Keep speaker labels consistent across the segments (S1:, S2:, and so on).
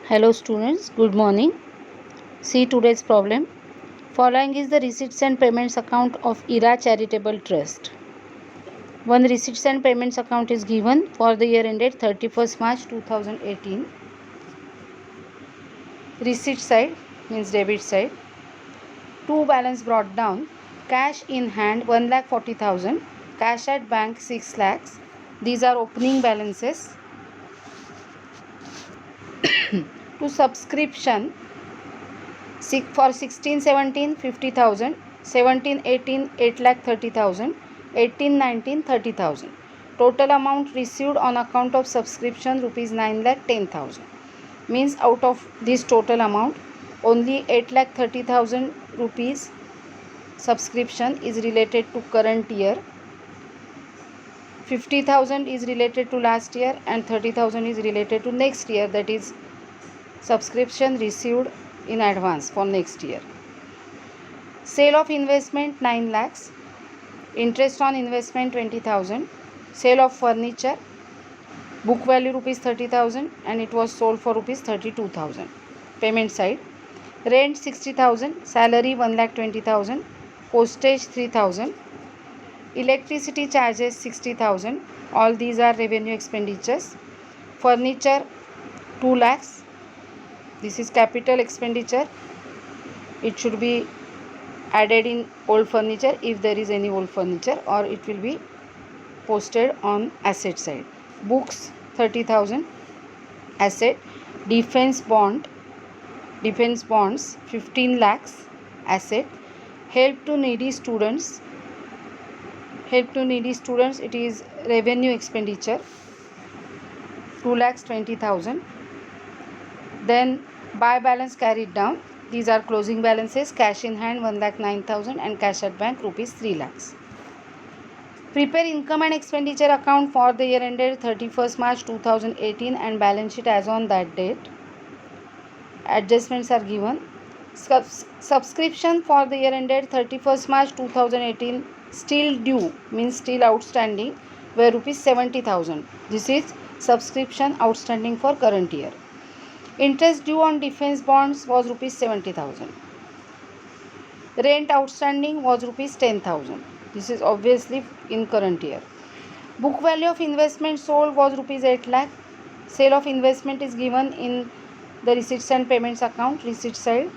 S1: Hello students, good morning. See today's problem. Following is the receipts and payments account of IRA Charitable Trust. One receipts and payments account is given for the year ended 31st March 2018. Receipt side means debit side. Two balance brought down. Cash in hand 1,40,000. Cash at bank 6 lakhs. These are opening balances. To subscription for 16-17 50,000, 17-18 8,30,000, 18-19 30,000. Total amount received on account of subscription rupees 9,10,000. Means out of this total amount, only 8,30,000 rupees subscription is related to current year, 50,000 is related to last year, and 30,000 is related to next year, that is subscription received in advance for next year. Sale of investment 9 lakhs, interest on investment 20,000, sale of furniture, book value rupees 30,000 and it was sold for rupees 32,000. Payment side, rent 60,000, salary 1,20,000, postage 3,000, electricity charges 60,000. All these are revenue expenditures. Furniture 2 lakhs. This is capital expenditure. It should be added in old furniture if there is any old furniture, or it will be posted on asset side. Books 30,000. Asset, defense bonds 15 lakhs. Asset, help to needy students, it is revenue expenditure 2,20,000. Then buy balance carried down. These are closing balances. Cash in hand 1,09,000 and cash at bank rupees 3 lakhs. Prepare income and expenditure account for the year ended 31st March 2018 and balance sheet as on that date. Adjustments are given. Subscription for the year ended 31st March 2018 still due means still outstanding were rupees 70,000. This is subscription outstanding for current year. Interest due on defense bonds was rupees 70,000. Rent outstanding was rupees 10,000. This is obviously in current year. Book value of investment sold was rupees 8 lakh. Sale of investment is given in the receipts and payments account, receipt side.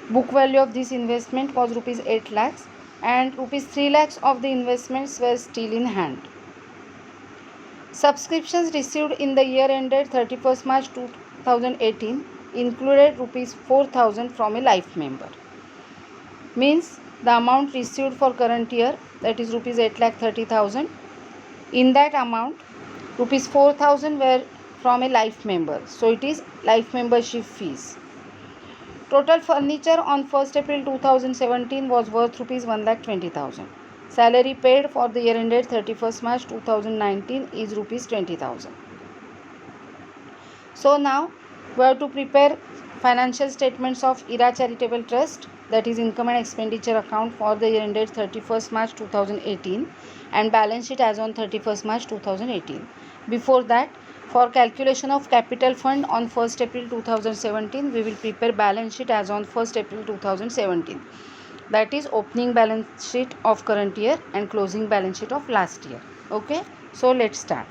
S1: Book value of this investment was rupees 8 lakhs and rupees 3 lakhs of the investments were still in hand. Subscriptions received in the year ended 31st March 2018 included rupees 4,000 from a life member. Means the amount received for current year, that is rupees 8,30,000. In that amount, rupees 4,000 were from a life member. So it is life membership fees. Total furniture on 1st April 2017 was worth rupees 1,20,000. Salary paid for the year ended 31st March 2019 is rupees 20,000. So now we have to prepare financial statements of IRA Charitable Trust, that is income and expenditure account for the year ended 31st March 2018 and balance sheet as on 31st March 2018. Before that, for calculation of capital fund on 1st April 2017, we will prepare balance sheet as on 1st April 2017. That is opening balance sheet of current year and closing balance sheet of last year. Okay, so let's start.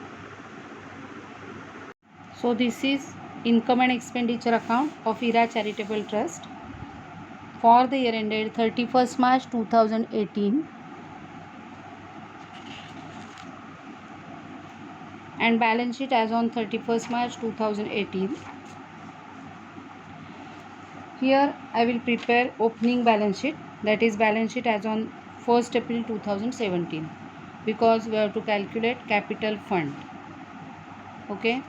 S1: So this is income and expenditure account of IRA Charitable Trust for the year ended 31st March 2018 and balance sheet as on 31st March 2018. Here I will prepare opening balance sheet, that is balance sheet as on 1st April 2017, because we have to calculate capital fund. Okay,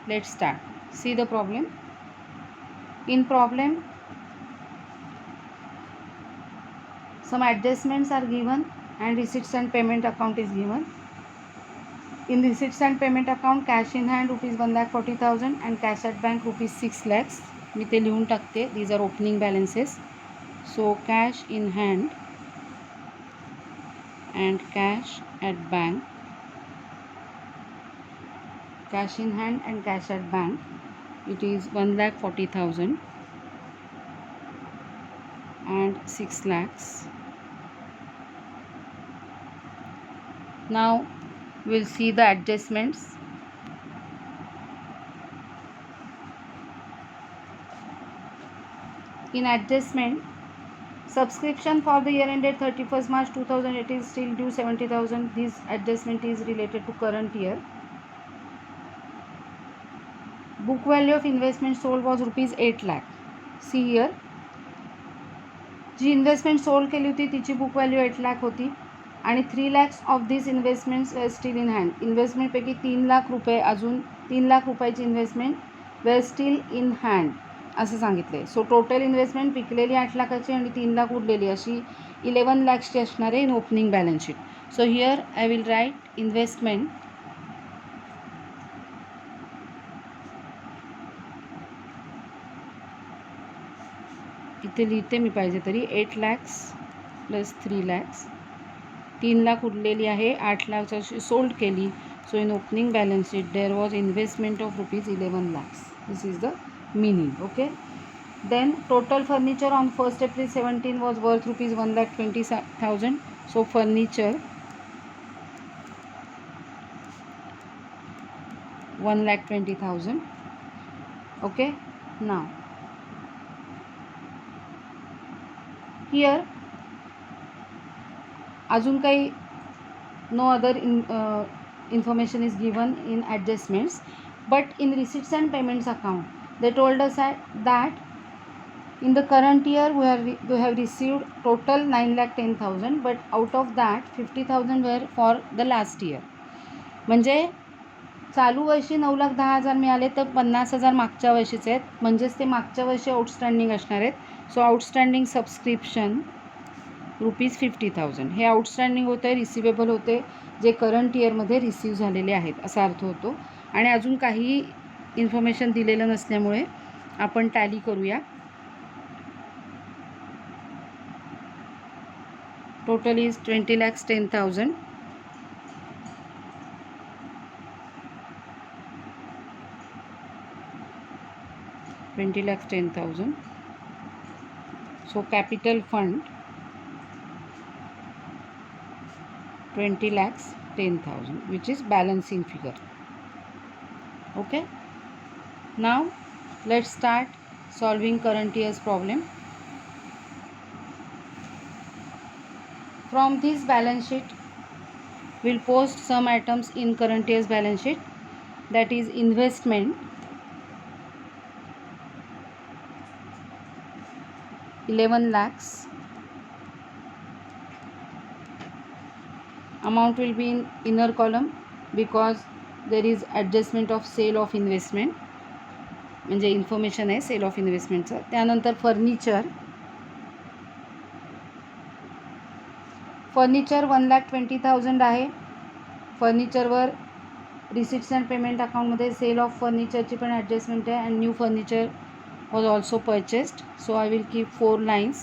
S1: let's start. See the problem. In problem, some adjustments are given and receipts and payment account is given. In receipts and payment account, cash in hand rupees 1,40,000 and cash at bank rupees 6 lakhs. मी ते लिहून टाकते. These are opening balances. So cash in hand and cash at bank. Cash in hand and cash at bank it is 1,40,000 and 6 lakhs. Now we'll see the adjustments. In adjustment, subscription for the year ended 31st March 2018 still due 70,000. This adjustment is related to current year. Book value of investment sold was rupees 8 lakh. See here, जी investment sold केली होती तिची book value 8 lakh होती आणि 3 lakhs of this investments were still in hand. इन्व्हेस्टमेंटपैकी 3 लाख रुपये अजून 3 लाख रुपयाची investment were still in hand असं सांगितले. सो टोटल इन्व्हेस्टमेंट विकलेली 8 लाखाची आणि 3 लाख उरलेली अशी 11 lakhsची असणार आहे इन opening balance sheet. So here I will right investment इथे लिहिते मी पाहिजे तरी 8 lakhs प्लस 3 lakhs 3 लाख उरलेली आहे 8 लाख अशी सोल्ड केली. So in opening balance sheet there was investment of rupees 11 lakhs. This is the meaning. Okay. Then total furniture on 1st April 17 was worth rupees 1,20,000. So furniture 1,20,000. Okay. Now here अजून काही no other information is given in adjustments, but in receipts and payments account they told us that in the current year we have received total 9,10,000, but out of that 50,000 were for the last year. म्हणजे चालू वर्षी 9,10,000 मिळाले तर 50,000 मागच्या वर्षीचे आहेत, म्हणजेच ते मागच्या वर्षी आउटस्टँडिंग असणार आहेत. सो आउटस्टँडिंग सबस्क्रिप्शन रुपीज 50,000 हे आउटस्टँडिंग होते, रिसिवेबल होते जे करंट इयरमध्ये रिसीव झालेले आहेत असा अर्थ होतो. आणि अजून काही इन्फॉर्मेशन दिलेलं नसल्यामुळे आपण टॅली करूया. Total is 20,10,000. So capital fund 20,10,000 which is balancing figure. Okay. Now let's start solving current year's problem. From this balance sheet we'll post some items in current year's balance sheet, that is investment 11 lakhs. Amount will be in inner column because there is adjustment of sale of investment, म्हणजे information आहे cell of इन्व्हेस्टमेंटचं. त्यानंतर furniture 1,20,000 आहे. फर्निचरवर receipts and payment अकाउंटमध्ये cell of फर्निचरची पण adjustment आहे and new furniture was also purchased. So I will keep 4 lines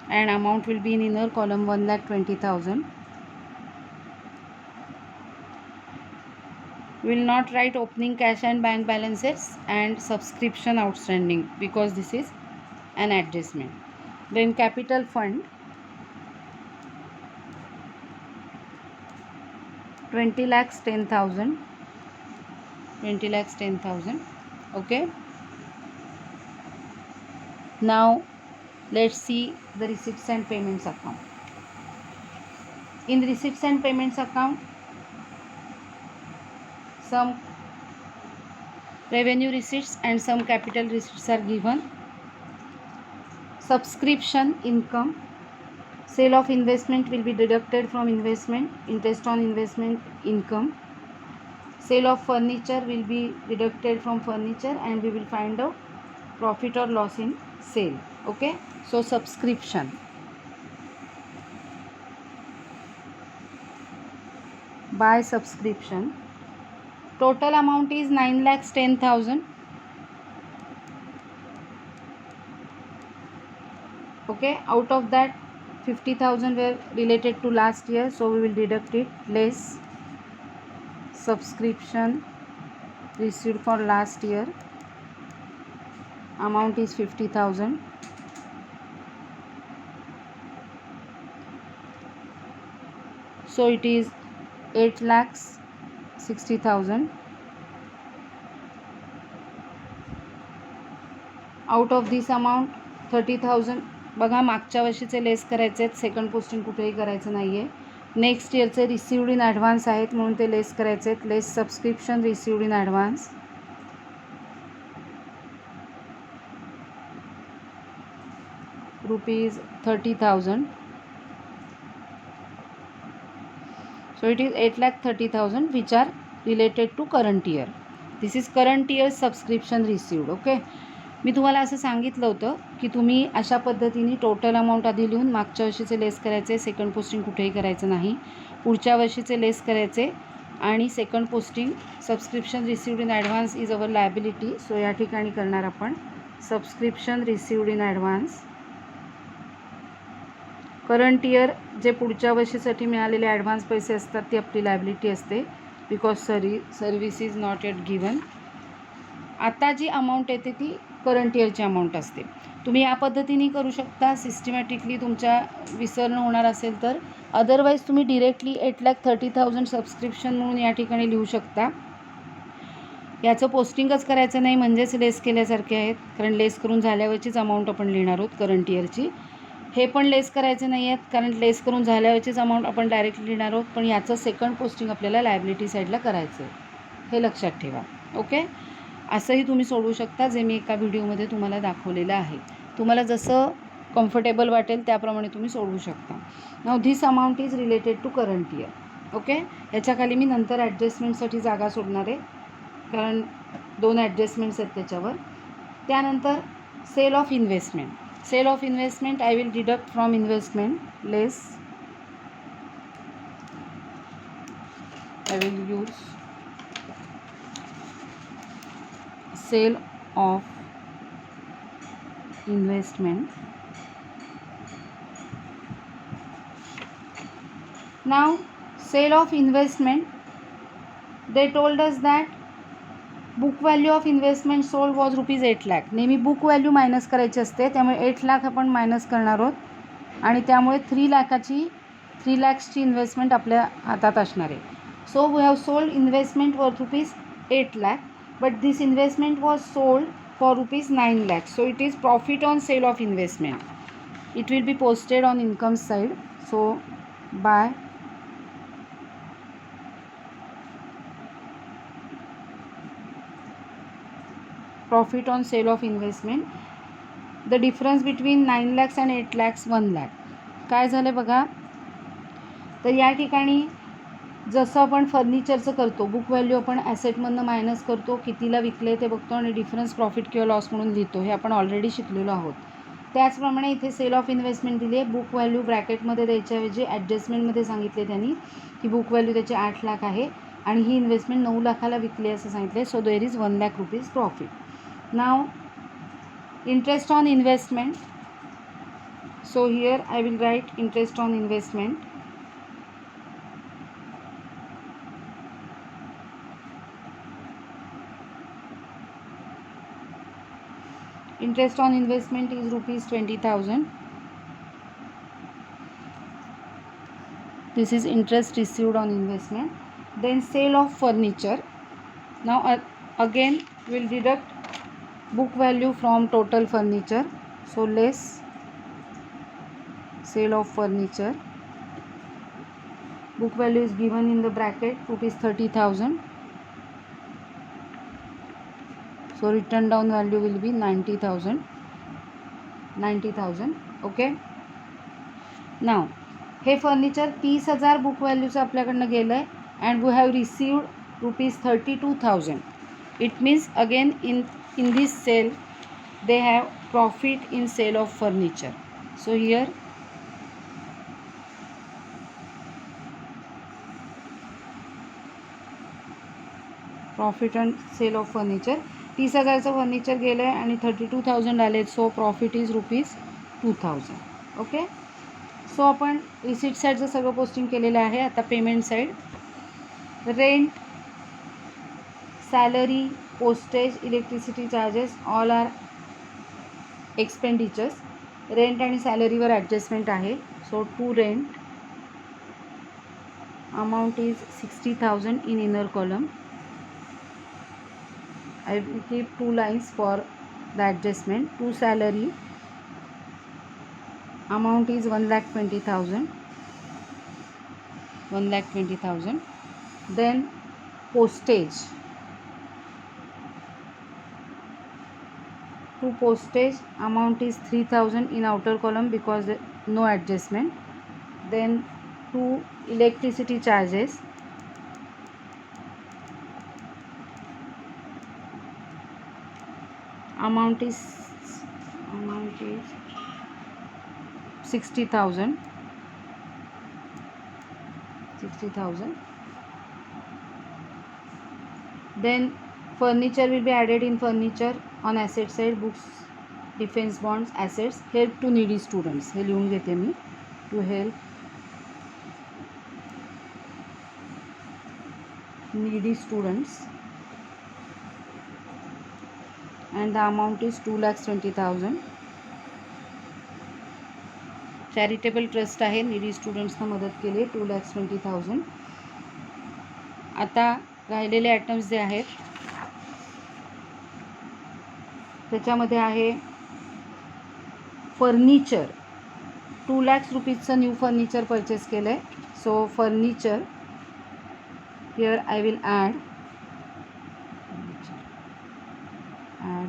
S1: and amount will be in inner column 1,20,000. We will not write opening cash and bank balances and subscription outstanding because this is an adjustment. Then capital fund 20,10,000. Okay. Now let's see the receipts and payments account. In receipts and payments account, some revenue receipts and some capital receipts are given. Subscription income, sale of investment will be deducted from investment, interest on investment income. Sale of furniture will be deducted from furniture and we will find out profit or loss in sale. Okay, so subscription by subscription total amount is 9,10,000. Okay, out of that 50,000 were related to last year, so we will deduct it, less subscription received for last year amount is 50,000. So it is 8,60,000. Out of this amount 30,000 बघा मागच्या वर्षीचे less करायचे आहेत, second posting कुठेही करायचं नाही आहे. Next इयरचे received in advance आहेत म्हणून ते लेस करायचे आहेत. Less subscription received in advance ₹30,000. So it is 8,30,000 which are related to current year. This is current year subscription received. Okay, मी तुम्हाला असं सांगितलं होतं की तुम्ही अशा पद्धतीने टोटल अमाऊंट आधी लिहून मागच्या वर्षीचे लेस करायचे, सेकंड पोस्टिंग कुठेही करायचं नाही, पुढच्या वर्षीचे लेस करायचे आणि second posting subscription received in advance is our liability. So या ठिकाणी करणार आपण subscription received in advance. Current year जे पुढच्या वर्षीसाठी मिळालेले ॲडव्हान्स पैसे असतात ती आपली लायबिलिटी असते because service is not yet given. आता जी अमाऊंट येते ती करंट इयरची अमाऊंट असते. तुम्ही या पद्धतीने करू शकता सिस्टमॅटिकली, तुमच्या विसरणं होणार असेल तर. अदरवाईज तुम्ही डिरेक्टली 8,30,000 सबस्क्रिप्शन म्हणून या ठिकाणी लिहू शकता. याचं पोस्टिंगच करायचं नाही म्हणजेच लेस केल्यासारखे आहेत, कारण लेस करून झाल्यावरचीच अमाऊंट आपण लिहिणार आहोत करंट इयरची. हे पण लेस करायचे नाही आहेत कारण लेस करून झाल्यावरचीच अमाऊंट आपण डायरेक्टली लिहिणार आहोत, पण याचं सेकंड पोस्टिंग आपल्याला लायबिलिटी साईडला करायचं आहे, हे लक्षात ठेवा. ओके, असंही तुम्ही सोडवू शकता जे मी एका व्हिडिओमध्ये तुम्हाला दाखवलेलं आहे. तुम्हाला जसं कम्फर्टेबल वाटेल त्याप्रमाणे तुम्ही सोडवू शकता. Now this amount is related to current year. Okay, याच्याखाली मी नंतर ॲडजस्टमेंटसाठी जागा सोडणार आहे कारण 2 ॲडजस्टमेंट्स आहेत त्याच्यावर. त्यानंतर sale of investment. Sale of investment I will deduct from investment less. I will use sale of investment. Now sale of investment, they told us that book value of investment sold was ₹8 lakh. नेहमी book value minus करायची असते, त्यामुळे 8 लाख आपण minus करणार आहोत आणि त्यामुळे 3 lakhsची investment आपल्या हातात असणार आहे. So we have sold investment worth ₹8 lakh. But this investment was sold for ₹9 lakh. So it is profit on sale of investment. It will be posted on income side. So by profit on sale of investment, the difference between 9 lakhs and 8 lakhs 1 lakh. काय झालं बघा, तर या ठिकाणी जसं आपण फर्निचरचं करतो, book value आपण ॲसेटमधनं मायनस करतो, कितीला विकले ते बघतो आणि डिफरन्स प्रॉफिट किंवा लॉस म्हणून लिहितो, हे आपण ऑलरेडी शिकलेलो आहोत. त्याचप्रमाणे इथे सेल ऑफ इन्व्हेस्टमेंट दिली आहे. बुक व्हॅल्यू ब्रॅकेटमध्ये द्यायच्याऐवजी ॲडजस्टमेंटमध्ये सांगितले त्यांनी की बुक व्हॅल्यू त्याची 8 लाख आहे आणि ही इन्व्हेस्टमेंट 9 लाखाला विकली असं सांगितले. So there is ₹1 lakh profit. Now interest on investment. So here I will write interest on investment. Interest on investment is ₹20,000. This is interest received on investment. Then sale of furniture. Now again we will deduct book value from total furniture. So less sale of furniture. Book value is given in the bracket ₹30,000. So written down value will be 90,000. Okay. Now हे furniture 30,000 book व्हॅल्यूचं आपल्याकडनं गेलं आहे and we have received ₹32,000. It means again in this sale they have profit in sale of furniture. So here profit on sale of furniture. 30,000चं furniture गेलं आहे आणि 32,000 आले. So profit is ₹2,000. Okay. So आपण रिसिट साईडचं सगळं posting केलेलं आहे. आता payment side. Rent, salary, postage, electricity charges all are expenditures, rent आणि सॅलरीवर ॲडजस्टमेंट आहे. सो to rent amount is 60,000 in inner column. I will keep two lines for the adjustment. To salary amount is 1,20,000. 1,20,000. Then postage. To postage amount is 3,000 in outer column because no adjustment. Then to electricity charges amount is 60,000. Then furniture will be added in furniture on asset side. Books, defense bonds, assets, help to needy students. हे लिहून घेते मी. To help needy students, and the amount is 2,20,000. Charitable trust आहे, needy स्टुडंट्सना मदत केली, 2,20,000. आता राहिलेले items जे आहेत त्याच्यामध्ये आहे फर्निचर. 2 lakhs रुपीजचं न्यू फर्निचर परचेस केलं आहे. So furniture here I will add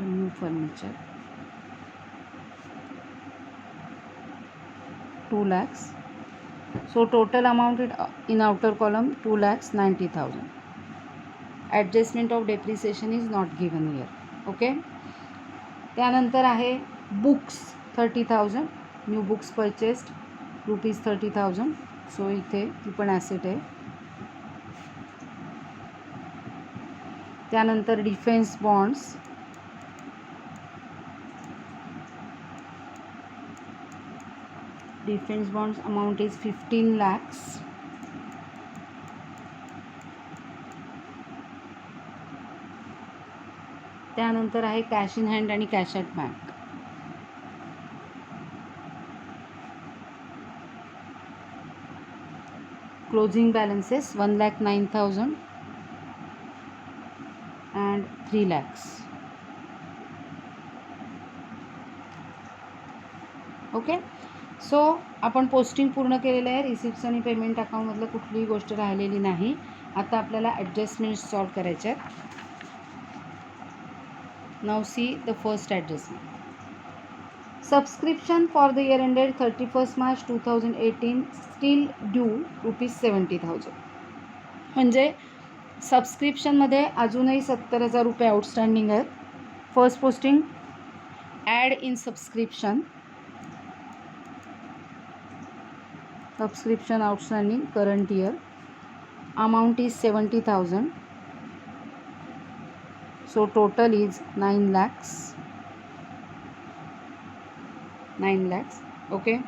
S1: new furniture 2 lakhs. So total amount in outer column 2,90,000. Adjustment of depreciation is not given here. Okay. त्यानंतर आहे books 30,000. New books purchased ₹30,000. So इथे ती पण asset आहे. त्यानंतर defence bonds amount is 15 lakhs. त्यानंतर आहे cash in hand आणि cash at bank. Closing balances 1,09,000 and 3 lakhs. Okay. So आपण पोस्टिंग पूर्ण केलेलं आहे. रिसिप्ट्स आणि पेमेंट अकाउंटमधलं कुठलीही गोष्ट राहिलेली नाही. आता आपल्याला ॲडजस्टमेंट्स सॉल्व करायचे आहेत. Now see the first adjustment. Subscription for the year ended 31 March 2018 still due ₹70,000. म्हणजे सबस्क्रिप्शनमध्ये अजूनही 70,000 रुपये आउटस्टँडिंग आहेत. First posting add in subscription outstanding current year amount is 70,000. So total is 9 lakhs. Okay.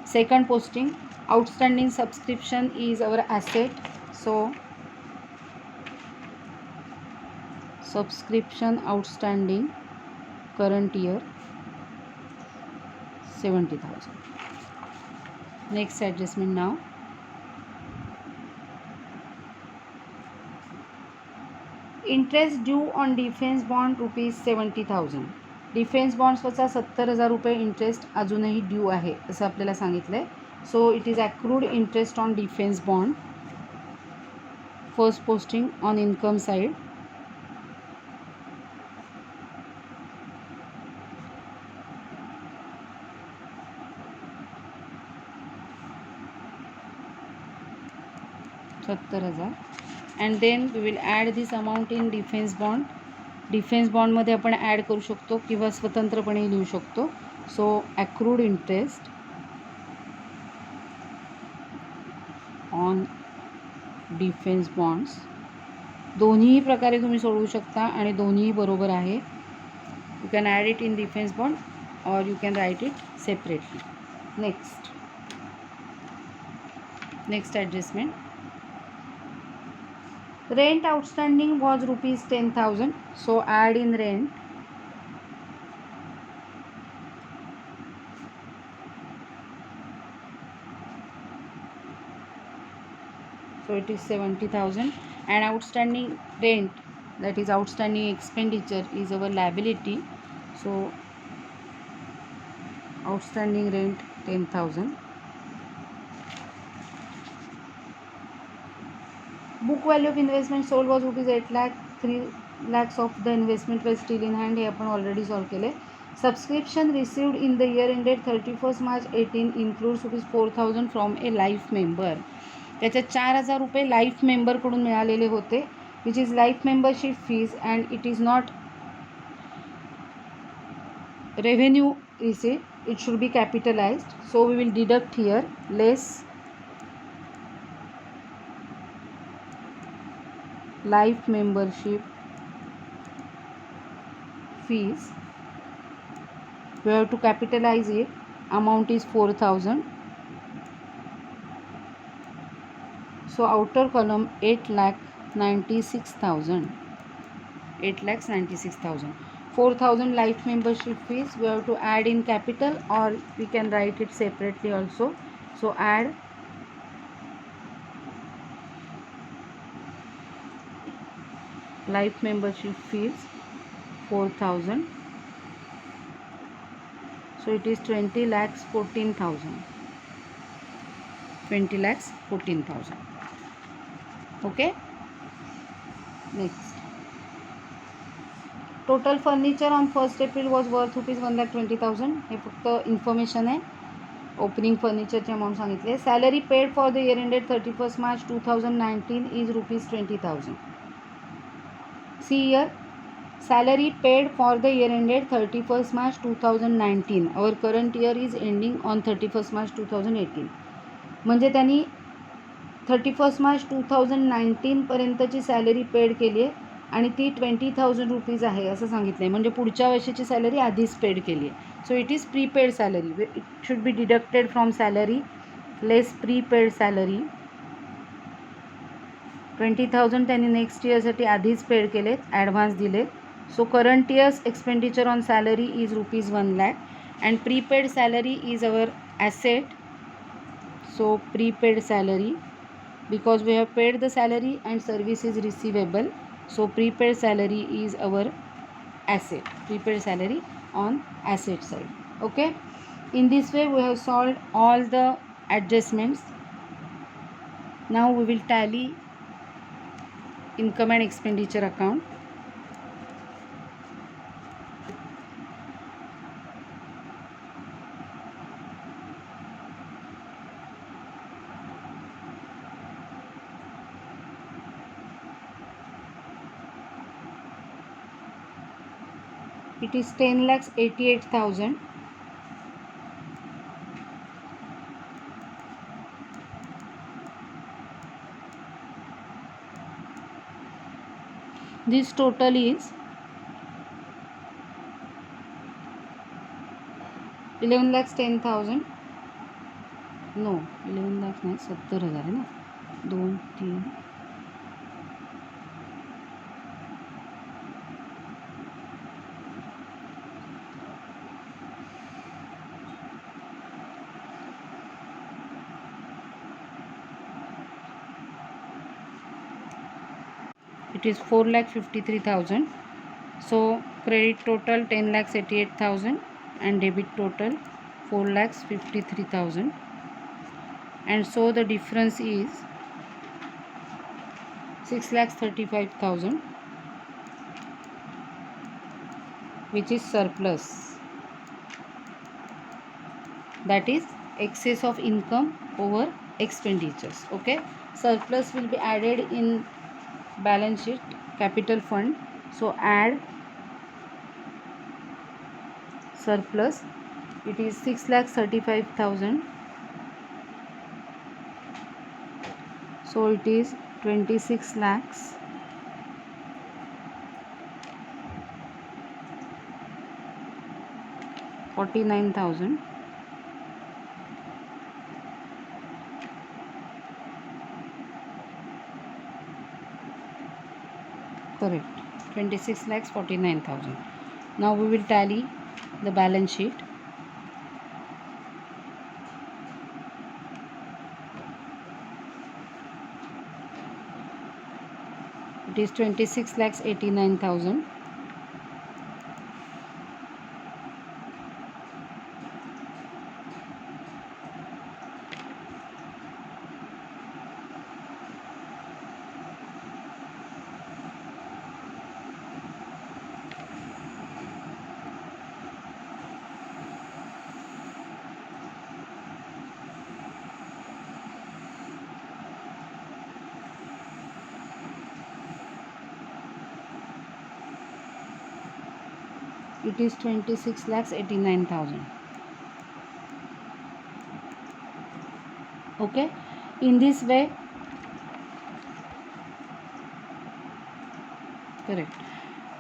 S1: Second posting, outstanding subscription is our asset. So subscription outstanding current year 70,000. Next adjustment now. Interest due on defense bond ₹70,000. Defence बॉन्ड्सवरचा 70,000 रुपये interest अजूनही due आहे असं आपल्याला सांगितलं आहे. So it is accrued interest on defence bond. First posting on income side. $70,000. And then we will add this amount in defence bond. Defence बॉन्डमध्ये आपण add करू शकतो किंवा स्वतंत्रपणे लिहू शकतो. So accrued interest on defence bonds. दोन्हीही प्रकारे तुम्ही सोडवू शकता आणि दोन्हीही बरोबर आहे. You can add it in defence bond और you can write it separately. Next adjustment. Rent outstanding was ₹10,000. So add in rent so it is 70,000. And outstanding rent, that is outstanding expenditure, is our liability. So outstanding rent 10,000. Book value of investment sold was rupees 8 lakh. 3 lakhs of the investment were still in hand. हे आपण already solve केले. Subscription received in the year ended 31st March 18 includes rupees 4,000 from a life member. त्याच्यात 4,000 रुपये life मेंबरकडून मिळालेले होते, which is life membership fees, and it is not revenue receipt. It should be capitalized, so we will deduct here less life membership fees. We have to capitalize it. Amount is 4,000. So outer column 8,96,000. 8,96,000. 4,000 life membership fees. We have to add in capital, or we can write it separately also. So add life membership fees 4,000. So it is 20 lakhs 14,000. 20 lakhs 14,000. Okay. Next. Total furniture on 1 April was worth rupees 1,20,000. हे फक्त information आहे. Opening फर्निचरचे amount सांगितले. Salary paid for the year ended 31st March 2019 is rupees 20,000. See year, salary paid for the year ended 31st March 2019. Our current year is ending on 31st March 2018. म्हणजे त्यांनी 31st March 2019 पर्यंतची salary paid केली आहे आणि ती 20,000 rupees आहे असं सांगितलं आहे. म्हणजे पुढच्या वर्षाची सॅलरी आधीच पेड केली आहे. So it is prepaid salary. It should be deducted from salary less prepaid salary. 20,000 त्यांनी नेक्स्ट इयरसाठी आधीच पेड केलेत, ॲडव्हान्स दिलेत. So current year's expenditure on salary is rupees 1 lakh and prepaid salary is our asset. So prepaid salary, because we have paid the salary and service is receivable, so prepaid salary is our asset. Prepaid salary on asset side. Okay, in this way we have solved all the adjustments. Now we will tally income and expenditure account. It is 10,88,000. This total is 11,10,000. No, 11 lakhs नाही, 70,000 आहे ना. 2 3 it is 4,53,000. So credit total 10,88,000 and debit total 4,53,000. And so the difference is 6,35,000, which is surplus. That is excess of income over expenditures. Okay, surplus will be added in balance sheet capital fund. So add surplus. It is 6,35,000. So it is 26 lakhs 49,000. Correct, 26 lakhs 49,000. Now we will tally the balance sheet. is 26,89,000. It is 26,89,000. Okay, in this way, correct.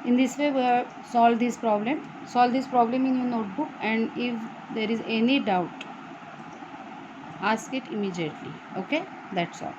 S1: In this way, we have solved this problem. Solve this problem in your notebook, and if there is any doubt, ask it immediately. Okay, that's all.